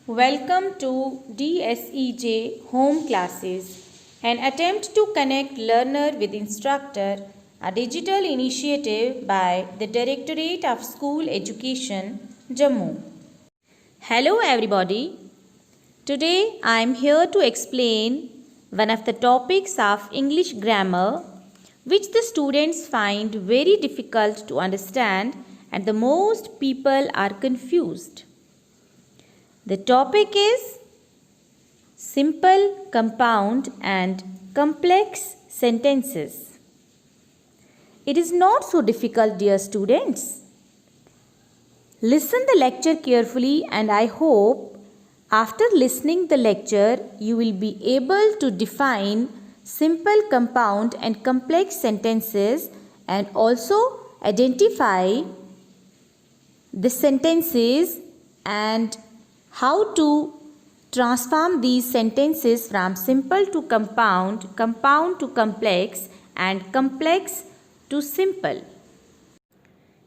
Welcome to DSEJ Home Classes, an attempt to connect learner with instructor, a digital initiative by the Directorate of School Education, Jammu. Hello everybody. Today I am here to explain one of the topics of English grammar which the students find very difficult to understand and the most people are confused. The topic is simple, compound and complex sentences. It is not so difficult, dear students. Listen the lecture carefully and I hope after listening the lecture you will be able to define simple, compound and complex sentences and also identify the sentences and how to transform these sentences from simple to compound, compound to complex and complex to simple.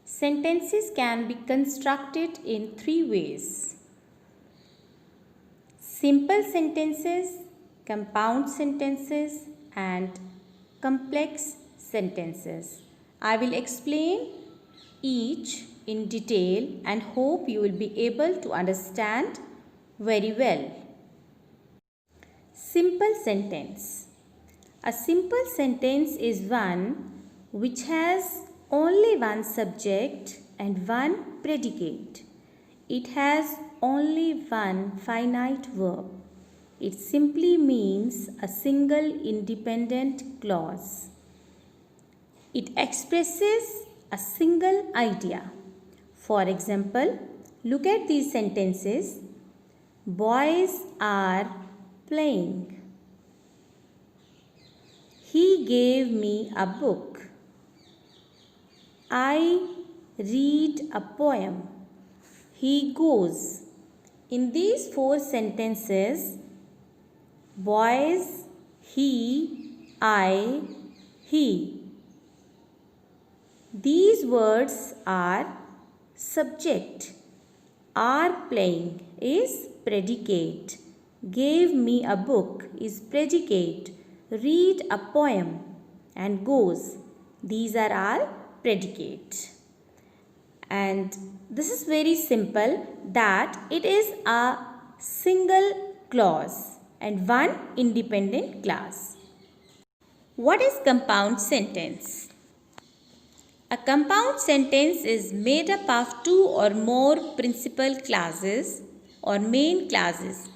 Sentences can be constructed in three ways: simple sentences, compound sentences and complex sentences. I will explain each in detail and hope you will be able to understand very well. Simple sentence. A simple sentence is one which has only one subject and one predicate. It has only one finite verb. It simply means a single independent clause. It expresses a single idea. For example, look at these sentences. Boys are playing. He gave me a book. I read a poem. He goes. In these four sentences, boys, he, I, he. These words are subject. Are playing is predicate. Gave me a book is predicate. Read a poem and goes. These are all predicate. And this is very simple that it is a single clause and one independent clause. What is compound sentence? A compound sentence is made up of two or more principal clauses or main clauses.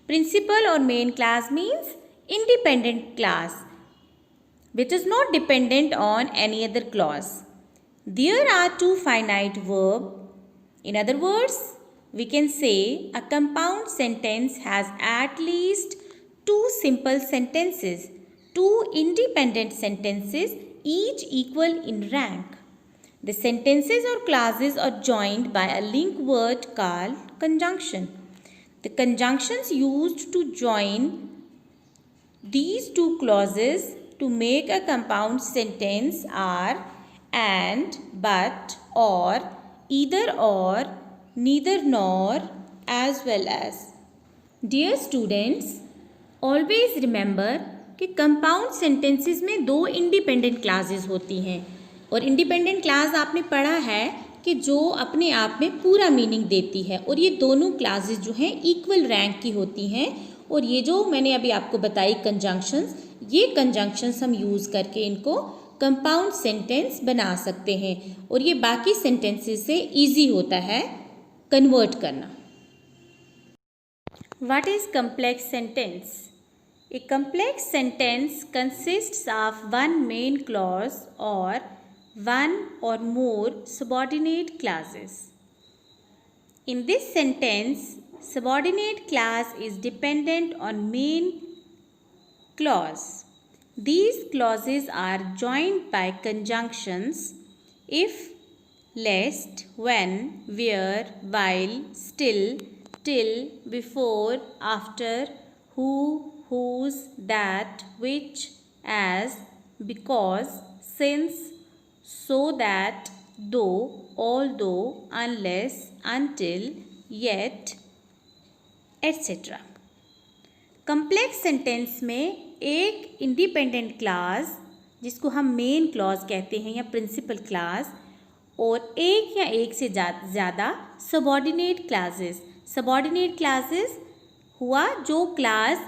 Principal or main clause means independent clause which is not dependent on any other clause. There are two finite verbs. In other words, we can say a compound sentence has at least two simple sentences, two independent sentences, each equal in rank. The sentences or clauses are joined by a link word called conjunction. The conjunctions used to join these two clauses to make a compound sentence are and, but, or, either or, neither nor, as well as. Dear students, always remember कि compound sentences में दो independent classes होती हैं और independent class आपने पढ़ा है कि जो अपने आप में पूरा मीनिंग देती है और ये दोनों क्लासेस जो हैं इक्वल रैंक की होती हैं और ये जो मैंने अभी आपको बताई कंजंक्शंस, ये कंजंक्शंस हम यूज़ करके इनको कंपाउंड सेंटेंस बना सकते हैं और ये बाकी सेंटेंसेस से इजी होता है कन्वर्ट करना. What is complex sentence? A complex sentence consists of one main clause or one or more subordinate clauses. In this sentence, subordinate clause is dependent on main clause. These clauses are joined by conjunctions if, lest, when, where, while, still, till, before, after, who, whose, that, which, as, because, since, so that, though, although, unless, until, yet, etc. Complex sentence में एक independent class जिसको हम main clause कहते हैं या principal class और एक या एक से ज़्यादा सबऑर्डिनेट क्लासेस। सबऑर्डिनेट क्लासेस हुआ जो क्लास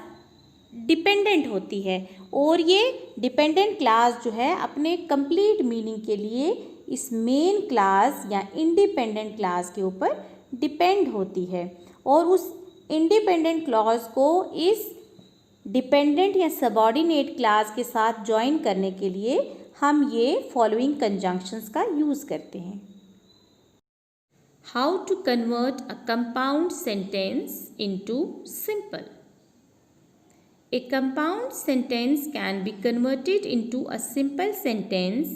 डिपेंडेंट होती है और ये डिपेंडेंट क्लास जो है अपने कंप्लीट मीनिंग के लिए इस मेन क्लास या इंडिपेंडेंट क्लास के ऊपर डिपेंड होती है और उस इंडिपेंडेंट क्लॉज को इस डिपेंडेंट या सबऑर्डिनेट क्लास के साथ ज्वाइन करने के लिए हम ये फॉलोइंग कंजंक्शंस का यूज़ करते हैं। How to convert a compound sentence into simple. A compound sentence can be converted into a simple sentence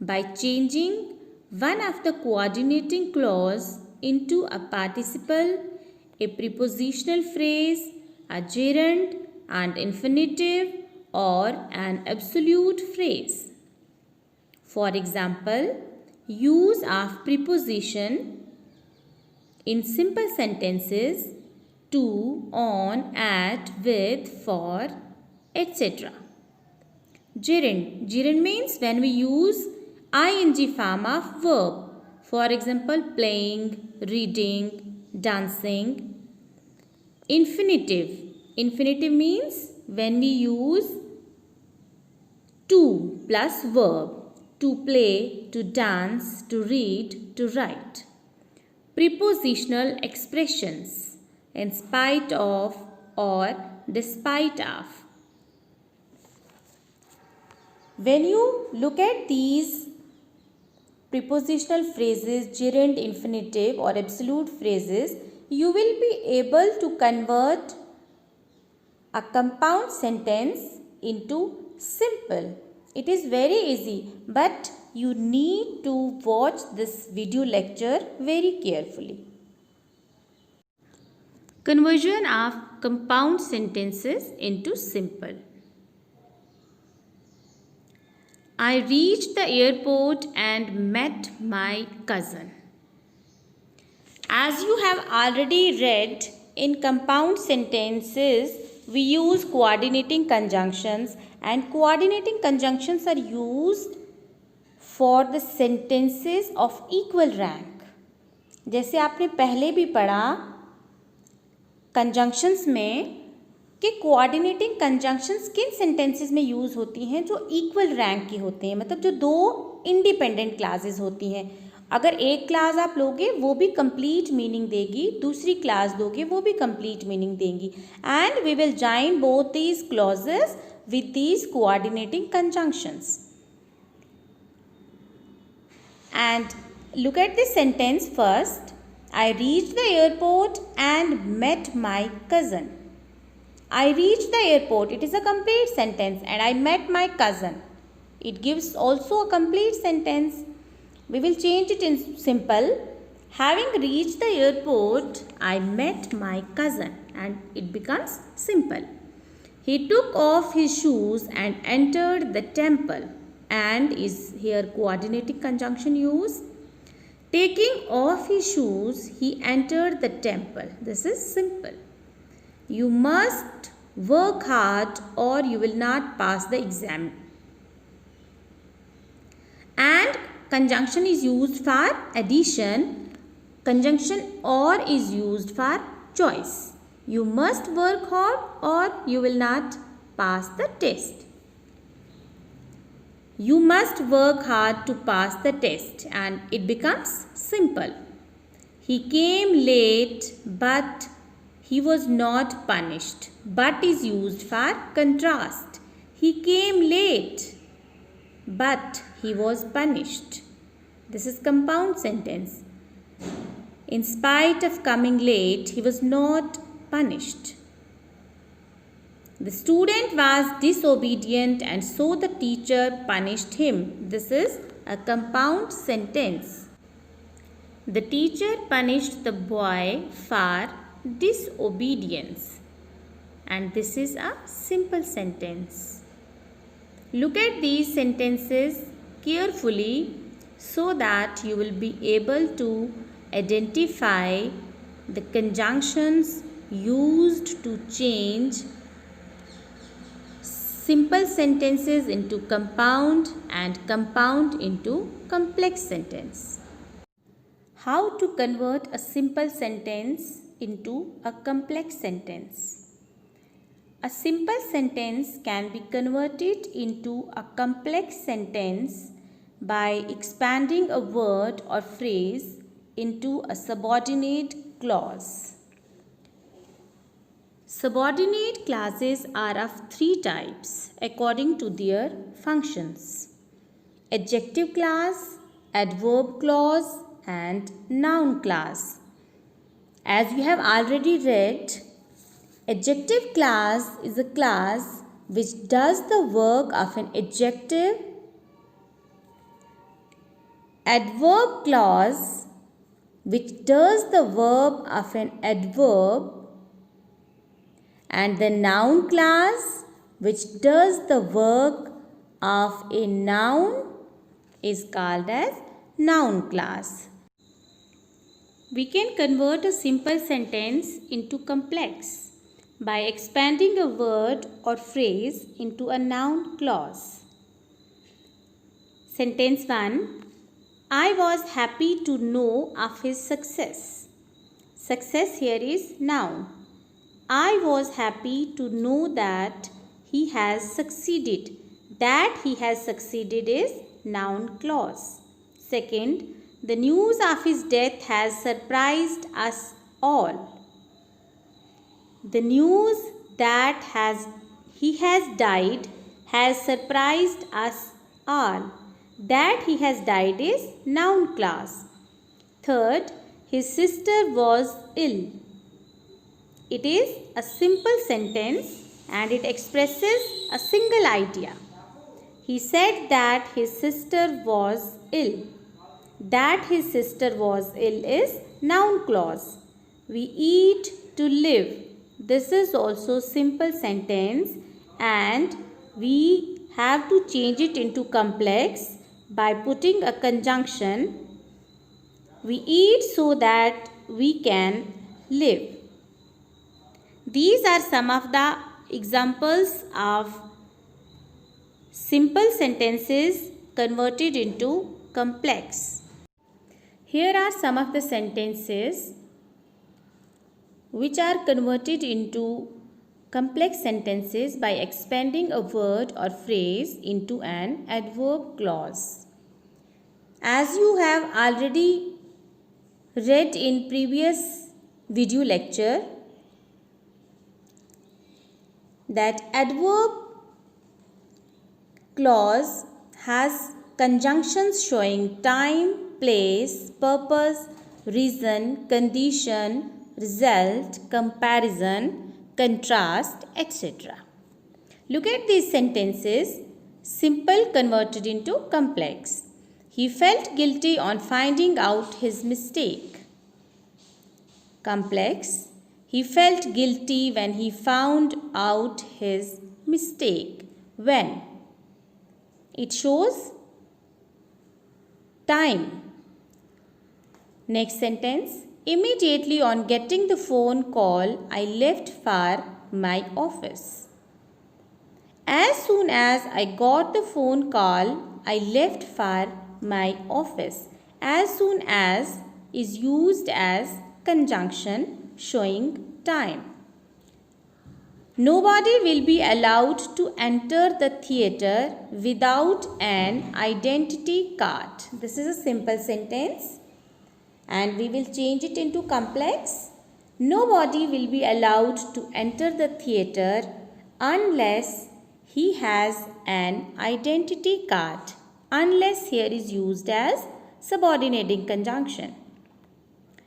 by changing one of the coordinating clause into a participle, a prepositional phrase, a gerund, an infinitive, or an absolute phrase. For example, use of preposition in simple sentences to, on, at, with, for, etc. Gerund. Gerund means when we use ing form of verb. For example, playing, reading, dancing. Infinitive. Infinitive means when we use to plus verb. To play, to dance, to read, to write. Prepositional expressions. In spite of or despite of. When you look at these prepositional phrases, gerund, infinitive or absolute phrases, you will be able to convert a compound sentence into simple. It is very easy, but you need to watch this video lecture very carefully. Conversion of compound sentences into simple. I reached the airport and met my cousin. As you have already read, in compound sentences, we use coordinating conjunctions and coordinating conjunctions are used for the sentences of equal rank. जैसे आपने पहले भी पढ़ा conjunctions में कि coordinating conjunctions किन sentences में use होती हैं जो इक्वल रैंक की होते हैं, मतलब जो दो इंडिपेंडेंट क्लासेस होती हैं। अगर एक क्लास आप लोगे वो भी कंप्लीट मीनिंग देगी, दूसरी क्लास दोगे वो भी कंप्लीट मीनिंग देंगी and we will join both these clauses with these coordinating conjunctions. And look at this sentence first. I reached the airport and met my cousin. I reached the airport. It is a complete sentence. And I met my cousin. It gives also a complete sentence. We will change it in simple. Having reached the airport, I met my cousin. And it becomes simple. He took off his shoes and entered the temple. And is here coordinating conjunction used. Taking off his shoes, he entered the temple. This is simple. You must work hard or you will not pass the exam. And conjunction is used for addition. Conjunction or is used for choice. You must work hard or you will not pass the test. You must work hard to pass the test and it becomes simple. He came late but he was not punished. But is used for contrast. He came late but he was punished. This is compound sentence. In spite of coming late, he was not punished. The student was disobedient and so the teacher punished him. This is a compound sentence. The teacher punished the boy for disobedience. And this is a simple sentence. Look at these sentences carefully so that you will be able to identify the conjunctions used to change simple sentences into compound and compound into complex sentence. How to convert a simple sentence into a complex sentence? A simple sentence can be converted into a complex sentence by expanding a word or phrase into a subordinate clause. Subordinate clauses are of three types according to their functions: adjective clause, adverb clause, and noun clause. As you have already read, adjective clause is a clause which does the work of an adjective. Adverb clause which does the verb of an adverb, and the noun clause which does the work of a noun is called as noun clause. We can convert a simple sentence into complex by expanding a word or phrase into a noun clause. Sentence 1. I was happy to know of his success. Success here is noun. I was happy to know that he has succeeded. That he has succeeded is noun clause. Second, the news of his death has surprised us all. The news that he has died has surprised us all. That he has died is noun clause. Third, his sister was ill. It is a simple sentence and it expresses a single idea. He said that his sister was ill. That his sister was ill is noun clause. We eat to live. This is also simple sentence and we have to change it into complex by putting a conjunction. We eat so that we can live. These are some of the examples of simple sentences converted into complex. Here are some of the sentences which are converted into complex sentences by expanding a word or phrase into an adverb clause. As you have already read in previous video lecture, that adverb clause has conjunctions showing time, place, purpose, reason, condition, result, comparison, contrast, etc. Look at these sentences. Simple converted into complex. He felt guilty on finding out his mistake. Complex. He felt guilty when he found out his mistake. When? It shows time. Next sentence. Immediately on getting the phone call, I left for my office. As soon as I got the phone call, I left for my office. As soon as is used as conjunction showing time. Nobody will be allowed to enter the theatre without an identity card. This is a simple sentence and we will change it into complex. Nobody will be allowed to enter the theatre unless he has an identity card. Unless here is used as subordinating conjunction.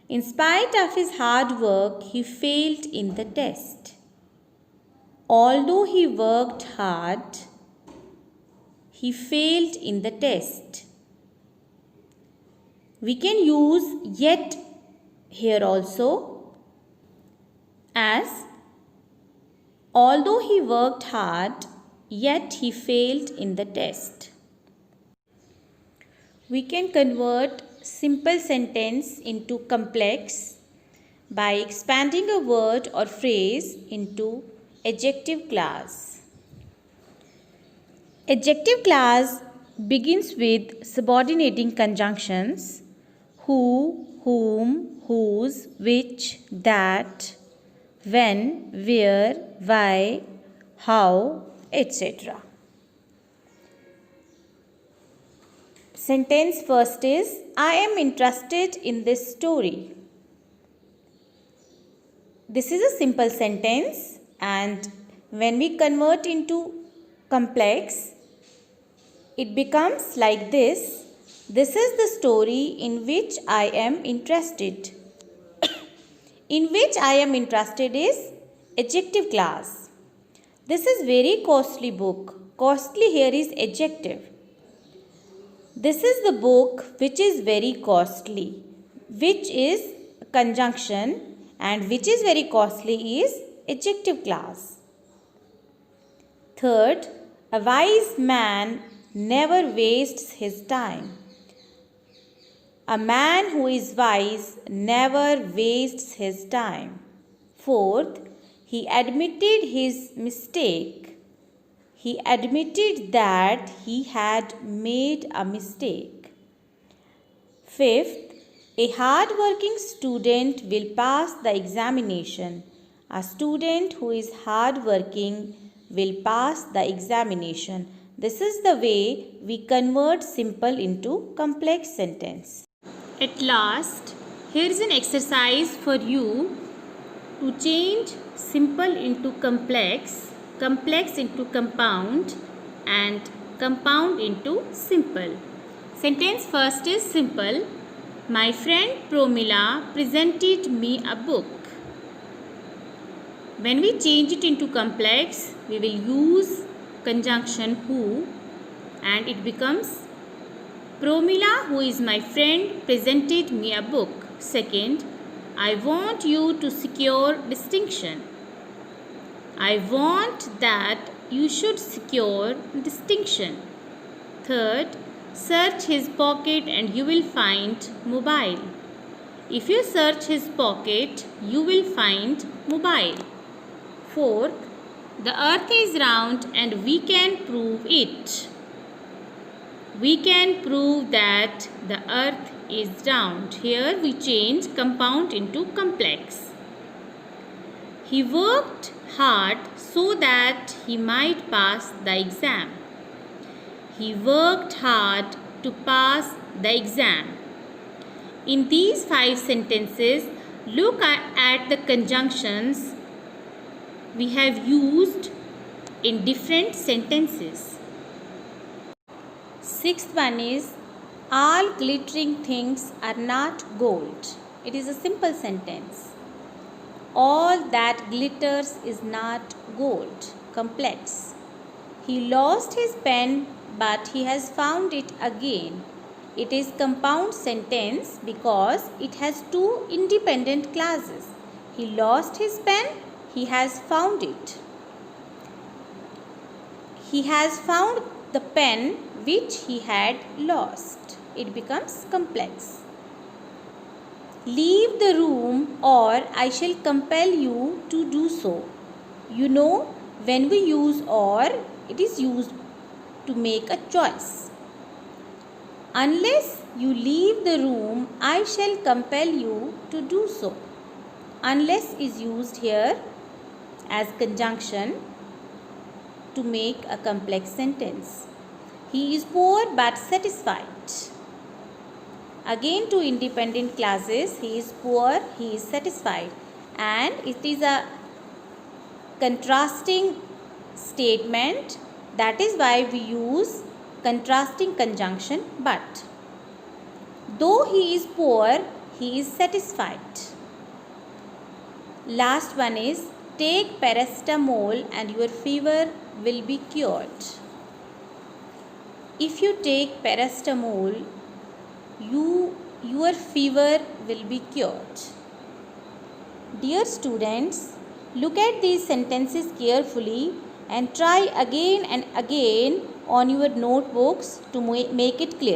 In spite of his hard work, he failed in the test. Although he worked hard, he failed in the test. We can use yet here also as although he worked hard, yet he failed in the test. We can convert simple sentence into complex by expanding a word or phrase into adjective class. Adjective class begins with subordinating conjunctions who, whom, whose, which, that, when, where, why, how, etc. Sentence first is, I am interested in this story. This is a simple sentence, and when we convert into complex, it becomes like this. This is the story in which I am interested. In which I am interested is adjective class. This is very costly book. Costly here is adjective. This is the book which is very costly, which is conjunction, and which is very costly is adjective class. Third, a wise man never wastes his time. A man who is wise never wastes his time. Fourth, he admitted his mistake. He admitted that he had made a mistake. Fifth, a hard-working student will pass the examination. A student who is hard-working will pass the examination. This is the way we convert simple into complex sentence. At last, here is an exercise for you to change simple into complex, complex into compound, and compound into simple. Sentence first is simple. My friend Promila presented me a book. When we change it into complex, we will use conjunction who, and it becomes Promila, who is my friend, presented me a book. Second, I want you to secure distinction. I want that you should secure distinction. Third, search his pocket and you will find mobile. If you search his pocket, you will find mobile. Fourth, the earth is round and we can prove it. We can prove that the earth is round. Here we change compound into complex. He worked hard so that he might pass the exam. He worked hard to pass the exam. In these 5 sentences, look at the conjunctions we have used in different sentences. Sixth one is, all glittering things are not gold. It is a simple sentence. All that glitters is not gold. Complex. He lost his pen, but he has found it again. It is compound sentence because it has 2 independent clauses. He lost his pen, he has found it. He has found the pen which he had lost. It becomes complex. Leave the room or I shall compel you to do so. You know, when we use or, it is used to make a choice. Unless you leave the room, I shall compel you to do so. Unless is used here as conjunction to make a complex sentence. He is poor but satisfied. Again 2 independent clauses. He is poor, he is satisfied. And it is a contrasting statement. That is why we use contrasting conjunction but. Though he is poor, he is satisfied. Last one is, take paracetamol and your fever will be cured. If you take paracetamol, your fever will be cured. Dear students, look at these sentences carefully and try again and again on your notebooks to make it clear.